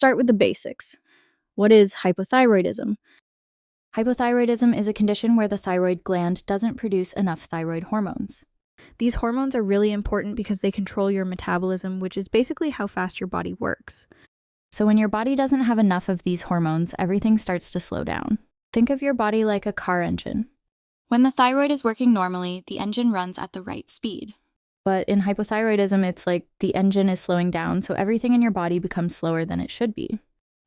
Start with the basics. What is hypothyroidism? Hypothyroidism is a condition where the thyroid gland doesn't produce enough thyroid hormones. These hormones are really important because they control your metabolism, which is basically how fast your body works. So when your body doesn't have enough of these hormones, everything starts to slow down. Think of your body like a car engine. When the thyroid is working normally, the engine runs at the right speed. But in hypothyroidism, it's like the engine is slowing down, so everything in your body becomes slower than it should be.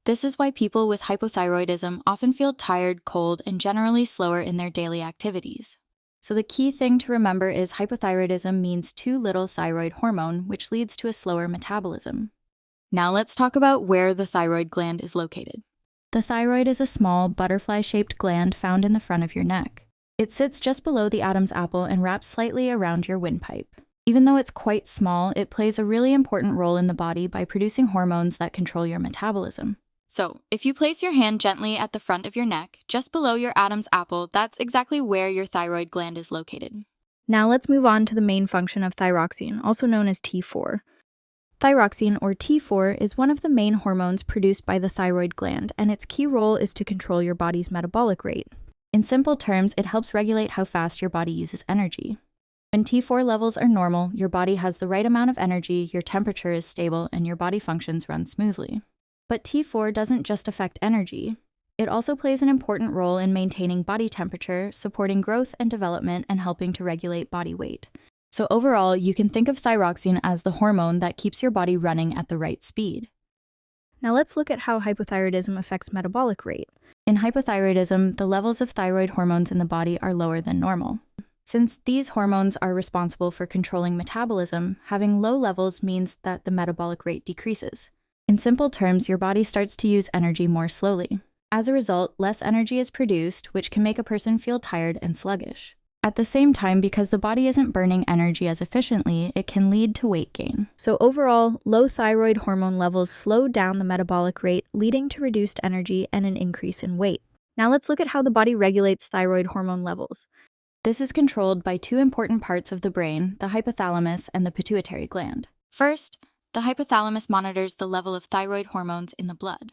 This is why people with hypothyroidism often feel tired, cold, and generally slower in their daily activities. So the key thing to remember is hypothyroidism means too little thyroid hormone, which leads to a slower metabolism. Now let's talk about where the thyroid gland is located. The thyroid is a small, butterfly-shaped gland found in the front of your neck. It sits just below the Adam's apple and wraps slightly around your windpipe. Even though it's quite small, it plays a really important role in the body by producing hormones that control your metabolism. So, if you place your hand gently at the front of your neck, just below your Adam's apple, that's exactly where your thyroid gland is located. Now let's move on to the main function of thyroxine, also known as T4. Thyroxine, or T4, is one of the main hormones produced by the thyroid gland, and its key role is to control your body's metabolic rate. In simple terms, it helps regulate how fast your body uses energy. When T4 levels are normal, your body has the right amount of energy, your temperature is stable, and your body functions run smoothly. But T4 doesn't just affect energy. It also plays an important role in maintaining body temperature, supporting growth and development, and helping to regulate body weight. So overall, you can think of thyroxine as the hormone that keeps your body running at the right speed. Now let's look at how hypothyroidism affects metabolic rate. In hypothyroidism, the levels of thyroid hormones in the body are lower than normal. Since these hormones are responsible for controlling metabolism, having low levels means that the metabolic rate decreases. In simple terms, your body starts to use energy more slowly. As a result, less energy is produced, which can make a person feel tired and sluggish. At the same time, because the body isn't burning energy as efficiently, it can lead to weight gain. So overall, low thyroid hormone levels slow down the metabolic rate, leading to reduced energy and an increase in weight. Now let's look at how the body regulates thyroid hormone levels. This is controlled by two important parts of the brain, the hypothalamus and the pituitary gland. First, the hypothalamus monitors the level of thyroid hormones in the blood.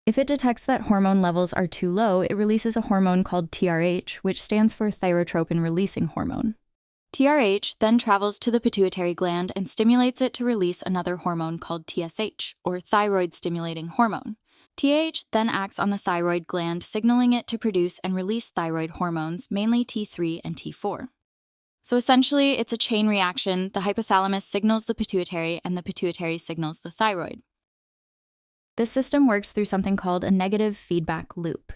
If it detects that hormone levels are too low, it releases a hormone called TRH, which stands for thyrotropin-releasing hormone. TRH then travels to the pituitary gland and stimulates it to release another hormone called TSH, or thyroid-stimulating hormone. TSH then acts on the thyroid gland, signaling it to produce and release thyroid hormones, mainly T3 and T4. So essentially, it's a chain reaction. The hypothalamus signals the pituitary, and the pituitary signals the thyroid. This system works through something called a negative feedback loop.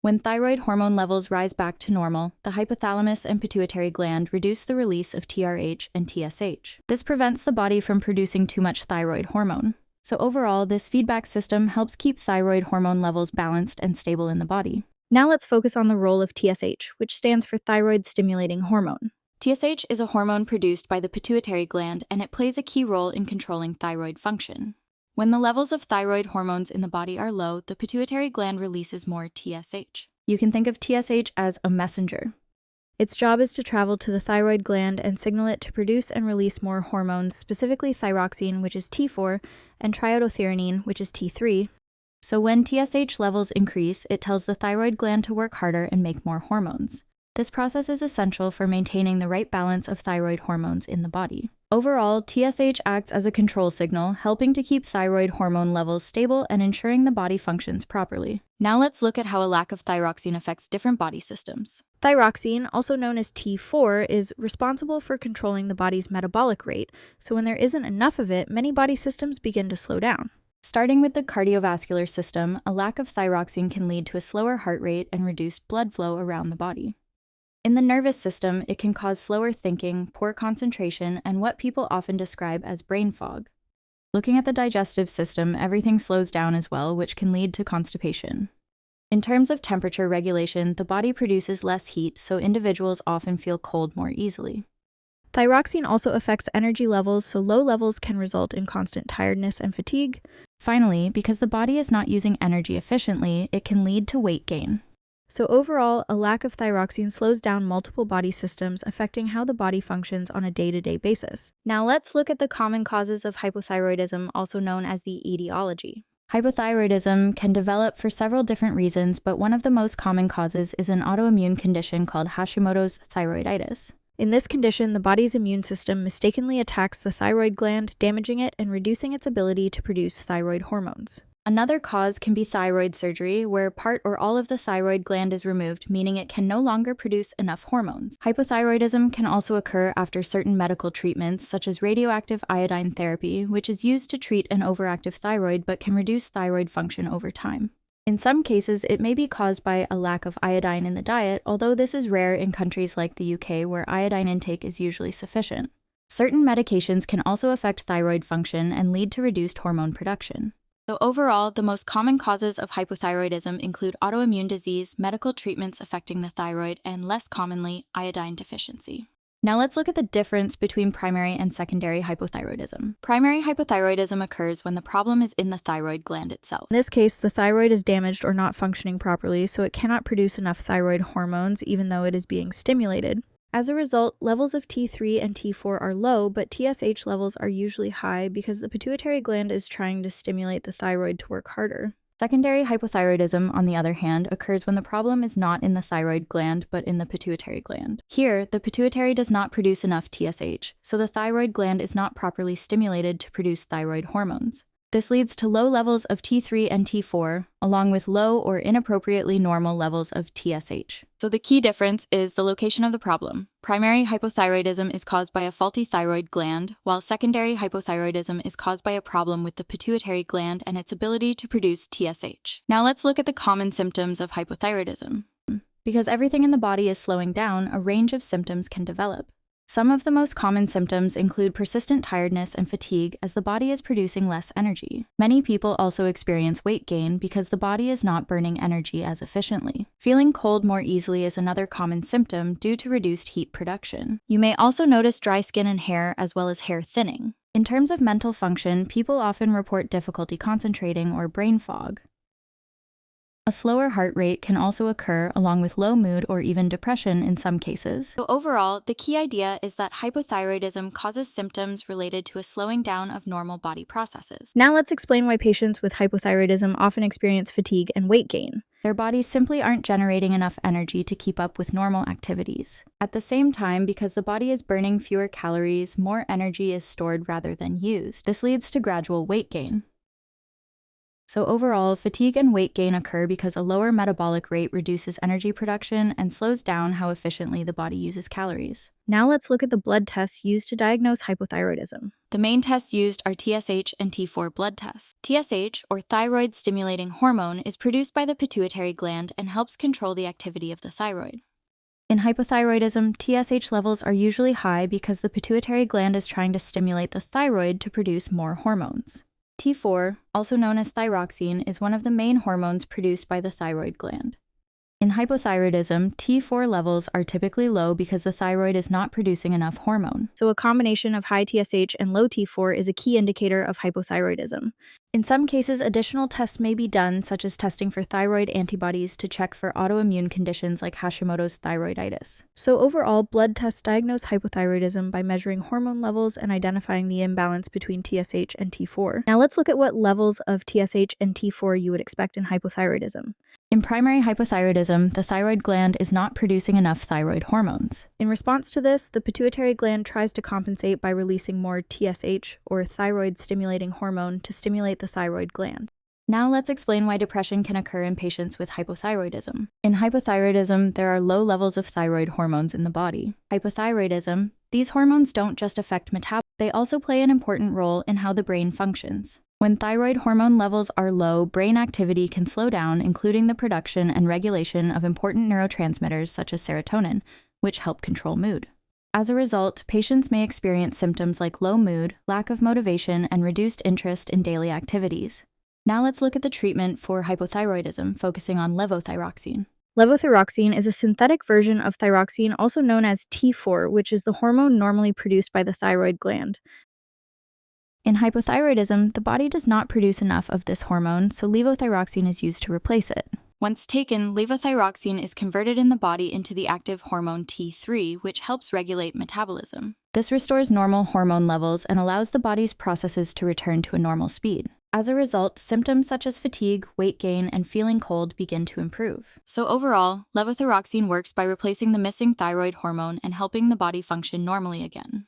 When thyroid hormone levels rise back to normal, the hypothalamus and pituitary gland reduce the release of TRH and TSH. This prevents the body from producing too much thyroid hormone. So overall, this feedback system helps keep thyroid hormone levels balanced and stable in the body. Now let's focus on the role of TSH, which stands for thyroid-stimulating hormone. TSH is a hormone produced by the pituitary gland, and it plays a key role in controlling thyroid function. When the levels of thyroid hormones in the body are low, the pituitary gland releases more TSH. You can think of TSH as a messenger. Its job is to travel to the thyroid gland and signal it to produce and release more hormones, specifically thyroxine, which is T4, and triiodothyronine, which is T3. So when TSH levels increase, it tells the thyroid gland to work harder and make more hormones. This process is essential for maintaining the right balance of thyroid hormones in the body. Overall, TSH acts as a control signal, helping to keep thyroid hormone levels stable and ensuring the body functions properly. Now let's look at how a lack of thyroxine affects different body systems. Thyroxine, also known as T4, is responsible for controlling the body's metabolic rate, so when there isn't enough of it, many body systems begin to slow down. Starting with the cardiovascular system, a lack of thyroxine can lead to a slower heart rate and reduced blood flow around the body. In the nervous system, it can cause slower thinking, poor concentration, and what people often describe as brain fog. Looking at the digestive system, everything slows down as well, which can lead to constipation. In terms of temperature regulation, the body produces less heat, so individuals often feel cold more easily. Thyroxine also affects energy levels, so low levels can result in constant tiredness and fatigue. Finally, because the body is not using energy efficiently, it can lead to weight gain. So overall, a lack of thyroxine slows down multiple body systems, affecting how the body functions on a day-to-day basis. Now let's look at the common causes of hypothyroidism, also known as the etiology. Hypothyroidism can develop for several different reasons, but one of the most common causes is an autoimmune condition called Hashimoto's thyroiditis. In this condition, the body's immune system mistakenly attacks the thyroid gland, damaging it and reducing its ability to produce thyroid hormones. Another cause can be thyroid surgery, where part or all of the thyroid gland is removed, meaning it can no longer produce enough hormones. Hypothyroidism can also occur after certain medical treatments, such as radioactive iodine therapy, which is used to treat an overactive thyroid but can reduce thyroid function over time. In some cases, it may be caused by a lack of iodine in the diet, although this is rare in countries like the UK, where iodine intake is usually sufficient. Certain medications can also affect thyroid function and lead to reduced hormone production. So overall, the most common causes of hypothyroidism include autoimmune disease, medical treatments affecting the thyroid, and less commonly, iodine deficiency. Now let's look at the difference between primary and secondary hypothyroidism. Primary hypothyroidism occurs when the problem is in the thyroid gland itself. In this case, the thyroid is damaged or not functioning properly, so it cannot produce enough thyroid hormones even though it is being stimulated. As a result, levels of T3 and T4 are low, but TSH levels are usually high because the pituitary gland is trying to stimulate the thyroid to work harder. Secondary hypothyroidism, on the other hand, occurs when the problem is not in the thyroid gland, but in the pituitary gland. Here, the pituitary does not produce enough TSH, so the thyroid gland is not properly stimulated to produce thyroid hormones. This leads to low levels of T3 and T4, along with low or inappropriately normal levels of TSH. So the key difference is the location of the problem. Primary hypothyroidism is caused by a faulty thyroid gland, while secondary hypothyroidism is caused by a problem with the pituitary gland and its ability to produce TSH. Now let's look at the common symptoms of hypothyroidism. Because everything in the body is slowing down, a range of symptoms can develop. Some of the most common symptoms include persistent tiredness and fatigue as the body is producing less energy. Many people also experience weight gain because the body is not burning energy as efficiently. Feeling cold more easily is another common symptom due to reduced heat production. You may also notice dry skin and hair as well as hair thinning. In terms of mental function, people often report difficulty concentrating or brain fog. A slower heart rate can also occur along with low mood or even depression in some cases. So overall, the key idea is that hypothyroidism causes symptoms related to a slowing down of normal body processes. Now let's explain why patients with hypothyroidism often experience fatigue and weight gain. Their bodies simply aren't generating enough energy to keep up with normal activities. At the same time, because the body is burning fewer calories, more energy is stored rather than used. This leads to gradual weight gain. So overall, fatigue and weight gain occur because a lower metabolic rate reduces energy production and slows down how efficiently the body uses calories. Now let's look at the blood tests used to diagnose hypothyroidism. The main tests used are TSH and T4 blood tests. TSH, or thyroid-stimulating hormone, is produced by the pituitary gland and helps control the activity of the thyroid. In hypothyroidism, TSH levels are usually high because the pituitary gland is trying to stimulate the thyroid to produce more hormones. T4, also known as thyroxine, is one of the main hormones produced by the thyroid gland. In hypothyroidism, T4 levels are typically low because the thyroid is not producing enough hormone. So a combination of high TSH and low T4 is a key indicator of hypothyroidism. In some cases, additional tests may be done, such as testing for thyroid antibodies to check for autoimmune conditions like Hashimoto's thyroiditis. So overall, blood tests diagnose hypothyroidism by measuring hormone levels and identifying the imbalance between TSH and T4. Now let's look at what levels of TSH and T4 you would expect in hypothyroidism. In primary hypothyroidism, the thyroid gland is not producing enough thyroid hormones. In response to this, the pituitary gland tries to compensate by releasing more TSH, or thyroid-stimulating hormone, to stimulate the thyroid gland. Now let's explain why depression can occur in patients with hypothyroidism. In hypothyroidism, there are low levels of thyroid hormones in the body. Hypothyroidism, these hormones don't just affect metabolism, they also play an important role in how the brain functions. When thyroid hormone levels are low, brain activity can slow down, including the production and regulation of important neurotransmitters such as serotonin, which help control mood. As a result, patients may experience symptoms like low mood, lack of motivation, and reduced interest in daily activities. Now let's look at the treatment for hypothyroidism, focusing on levothyroxine. Levothyroxine is a synthetic version of thyroxine, also known as T4, which is the hormone normally produced by the thyroid gland. In hypothyroidism, the body does not produce enough of this hormone, so levothyroxine is used to replace it. Once taken, levothyroxine is converted in the body into the active hormone T3, which helps regulate metabolism. This restores normal hormone levels and allows the body's processes to return to a normal speed. As a result, symptoms such as fatigue, weight gain, and feeling cold begin to improve. So overall, levothyroxine works by replacing the missing thyroid hormone and helping the body function normally again.